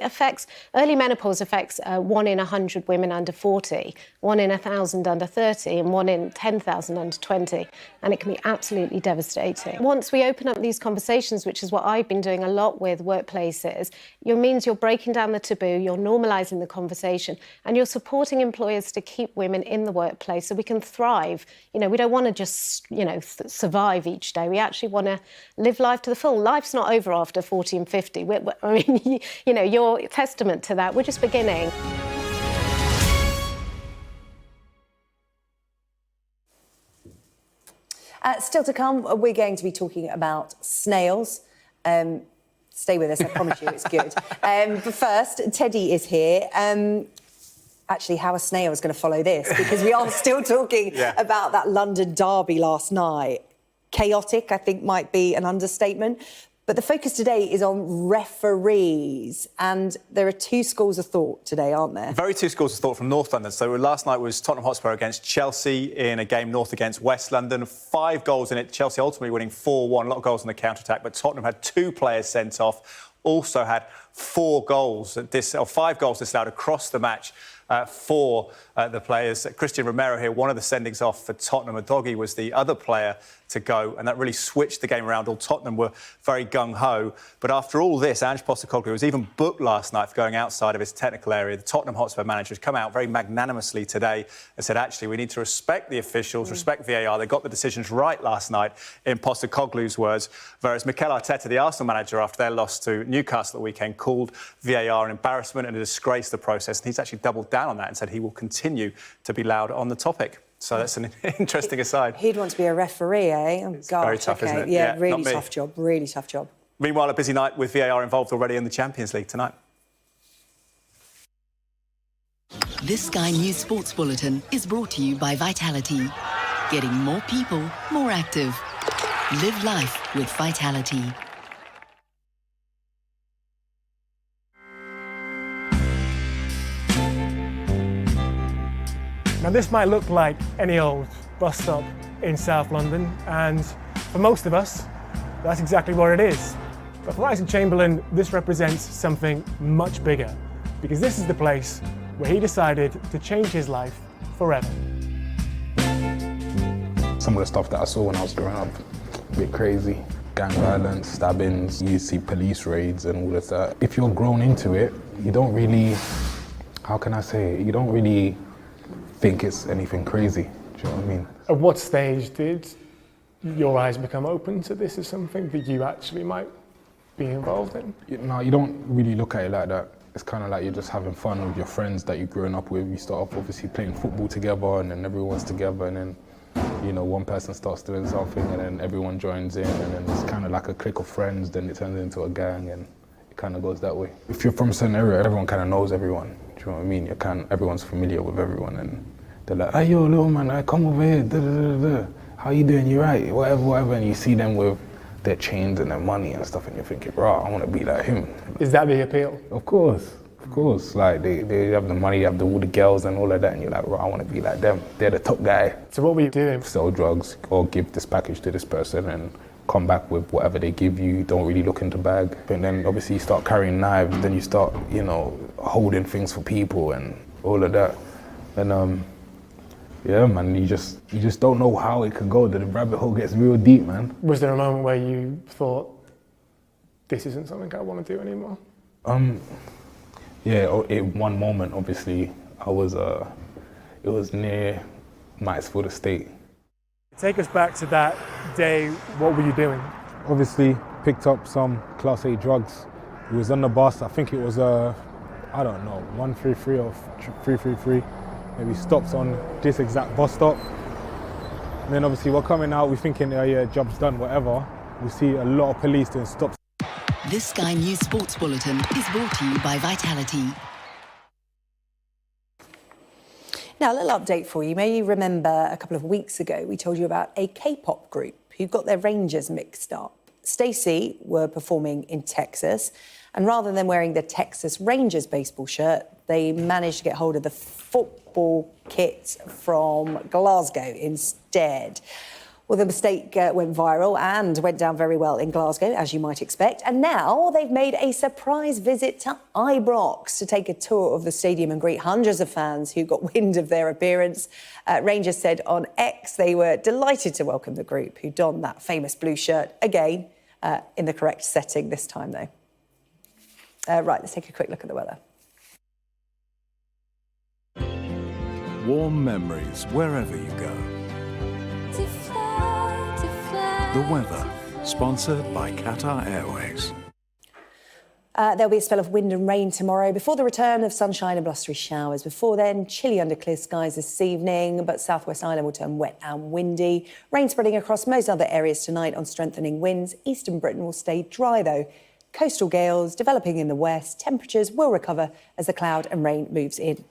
early menopause affects 1 in 100 women under 40, 1 in 1,000 under 30, and 1 in 10,000 under 20. And it can be absolutely devastating. Once we open up these conversations, which is what I've been doing a lot with workplaces, it means you're breaking down the taboo, you're normalising the conversation, and you're supporting employers to keep women in the workplace so we can thrive. We don't want to just, survive each day. We actually want to live life to the full. Life's not over after 40 and 50. You're a testament to that. We're just beginning. Still to come, we're going to be talking about snails. Stay with us, I promise you it's good. But first, Teddy is here. Actually, how a snail is going to follow this, because we are still talking about that London derby last night. Chaotic, I think, might be an understatement. But the focus today is on referees, and there are 2 schools of thought today, aren't there? Very 2 schools of thought from North London. So last night was Tottenham Hotspur against Chelsea in a game North against West London. 5 goals in it, Chelsea ultimately winning 4-1, a lot of goals on the counter-attack, but Tottenham had 2 players sent off, also had 5 goals disallowed across the match for the players. Christian Romero here, one of the sendings off for Tottenham. Adoghi was the other player to go, and that really switched the game around. All Tottenham were very gung-ho. But after all this, Ange Postecoglou was even booked last night for going outside of his technical area. The Tottenham Hotspur manager has come out very magnanimously today and said, actually, we need to respect the officials, respect VAR. They got the decisions right last night, in Postecoglou's words. Whereas Mikel Arteta, the Arsenal manager, after their loss to Newcastle at the weekend, called VAR an embarrassment and a disgrace to the process. And he's actually doubled down on that and said he will continue to be loud on the topic. So that's an interesting aside. He'd want to be a referee, eh? Oh, God. Very tough, isn't it? Yeah, really tough job, really tough job. Meanwhile, a busy night with VAR involved already in the Champions League tonight. This Sky News Sports Bulletin is brought to you by Vitality. Getting more people more active. Live life with Vitality. Now this might look like any old bus stop in South London, and for most of us, that's exactly what it is. But for Isaac Chamberlain, this represents something much bigger, because this is the place where he decided to change his life forever. Some of the stuff that I saw when I was growing up, a bit crazy. Gang violence, stabbings, you see police raids and all of that. If you're grown into it, you don't really, how can I say it? You don't really think it's anything crazy. Do you know what I mean? At what stage did your eyes become open to this as something that you actually might be involved in? No, you don't really look at it like that. It's kind of like you're just having fun with your friends that you've grown up with. You start off obviously playing football together, and then everyone's together, and then, you know, one person starts doing something and then everyone joins in, and then it's kind of like a clique of friends, then it turns into a gang, and it kind of goes that way. If you're from a certain area, everyone kind of knows everyone. Do you know what I mean? Everyone's familiar with everyone, and they're like, hey, yo, little man, come over here, da, da, da, da. How you doing? You right? Whatever, whatever. And you see them with their chains and their money and stuff, and you're thinking, right, I want to be like him. Is that the appeal? Of course. Like, they have the money, they have all the girls and all of that, and you're like, right, I want to be like them. They're the top guy. So what were you doing? Sell drugs or give this package to this person and come back with whatever they give you. Don't really look in the bag. And then obviously you start carrying knives, then you start, you know, holding things for people and all of that. And yeah, man, you just don't know how it could go. The rabbit hole gets real deep, man. Was there a moment where you thought, this isn't something I want to do anymore? Yeah, in one moment, obviously, it was near Knightsfield Estate. Take us back to that day. What were you doing? Obviously, picked up some Class A drugs. It was on the bus. I think it was, I don't know, 133 or 333. Maybe stopped on this exact bus stop. And then obviously we're coming out, we're thinking, oh yeah, job's done, whatever. We see a lot of police doing stops. This Sky News Sports Bulletin is brought to you by Vitality. Now, a little update for you. May you remember a couple of weeks ago, we told you about a K-pop group who got their Rangers mixed up. Stacey were performing in Texas, and rather than wearing the Texas Rangers baseball shirt, they managed to get hold of the football kit from Glasgow instead. Well, the mistake went viral and went down very well in Glasgow, as you might expect. And now they've made a surprise visit to Ibrox to take a tour of the stadium and greet hundreds of fans who got wind of their appearance. Rangers said on X they were delighted to welcome the group who donned that famous blue shirt again in the correct setting this time, though. Right, let's take a quick look at the weather. Warm memories wherever you go. The weather, sponsored by Qatar Airways. There'll be a spell of wind and rain tomorrow before the return of sunshine and blustery showers. Before then, chilly under clear skies this evening, but southwest Ireland will turn wet and windy. Rain spreading across most other areas tonight on strengthening winds. Eastern Britain will stay dry, though. Coastal gales developing in the west. Temperatures will recover as the cloud and rain moves in.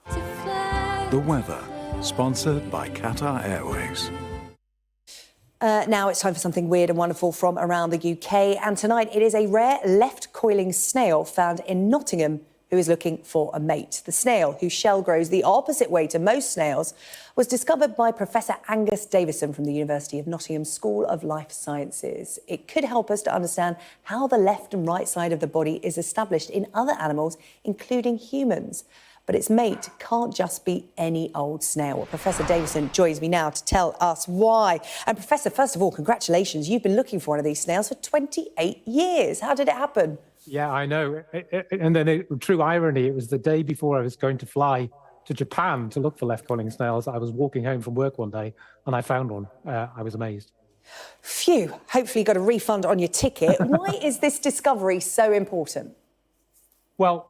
The weather, sponsored by Qatar Airways. Now it's time for something weird and wonderful from around the UK. And tonight it is a rare left-coiling snail found in Nottingham who is looking for a mate. The snail, whose shell grows the opposite way to most snails, was discovered by Professor Angus Davison from the University of Nottingham School of Life Sciences. It could help us to understand how the left and right side of the body is established in other animals, including humans. But its mate can't just be any old snail. Well, Professor Davison joins me now to tell us why. And Professor, first of all, congratulations. You've been looking for one of these snails for 28 years. How did it happen? Yeah, I know. And then, true irony, it was the day before I was going to fly to Japan to look for left-coiling snails. I was walking home from work one day and I found one. I was amazed. Phew. Hopefully you got a refund on your ticket. Why is this discovery so important? Well,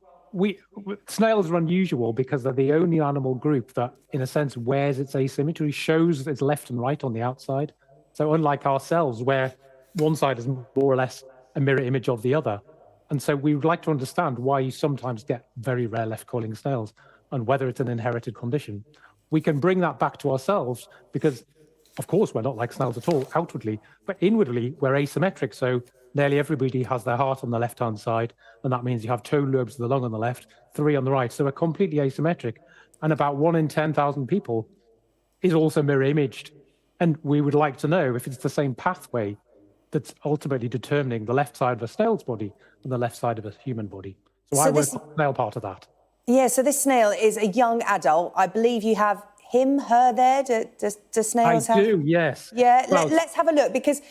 snails are unusual because they're the only animal group that, in a sense, wears its asymmetry, shows its left and right on the outside. So unlike ourselves, where one side is more or less a mirror image of the other. And so we would like to understand why you sometimes get very rare left-coiling snails and whether it's an inherited condition. We can bring that back to ourselves because of course, we're not like snails at all outwardly, but inwardly we're asymmetric. So nearly everybody has their heart on the left-hand side, and that means you have 2 lobes of the lung on the left, 3 on the right. So we're completely asymmetric. And about 1 in 10,000 people is also mirror imaged. And we would like to know if it's the same pathway that's ultimately determining the left side of a snail's body and the left side of a human body. So I was snail part of that. Yeah, so this snail is a young adult. I believe you have him, her there. Do snails have? I do, yes. Yeah, Well, let's have a look, because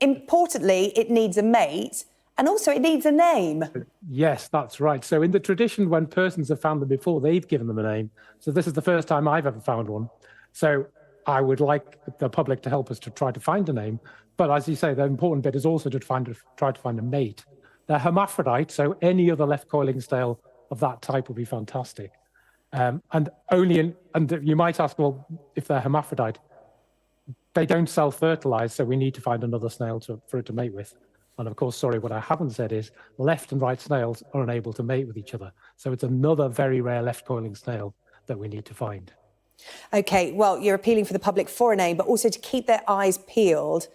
importantly, it needs a mate and also it needs a name. Yes, that's right. So in the tradition, when persons have found them before, they've given them a name. So this is the first time I've ever found one. So I would like the public to help us to try to find a name. But as you say, the important bit is also to try to find a mate. They're hermaphrodite, so any other left coiling snail of that type would be fantastic. And you might ask, well, if they're hermaphrodite, they don't self-fertilize, so we need to find another snail for it to mate with. And of course, sorry, what I haven't said is left and right snails are unable to mate with each other. So it's another very rare left coiling snail that we need to find. OK, well, you're appealing for the public for a name, but also to keep their eyes peeled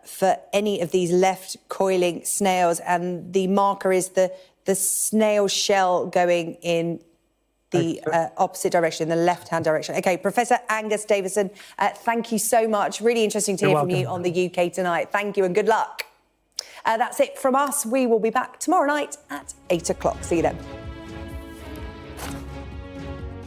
for any of these left coiling snails. And the marker is the snail shell going in the opposite direction, the left-hand direction. OK, Professor Angus Davison, thank you so much. Really interesting to hear from you on the UK Tonight. Thank you and good luck. That's it from us. We will be back tomorrow night at 8 o'clock. See you then.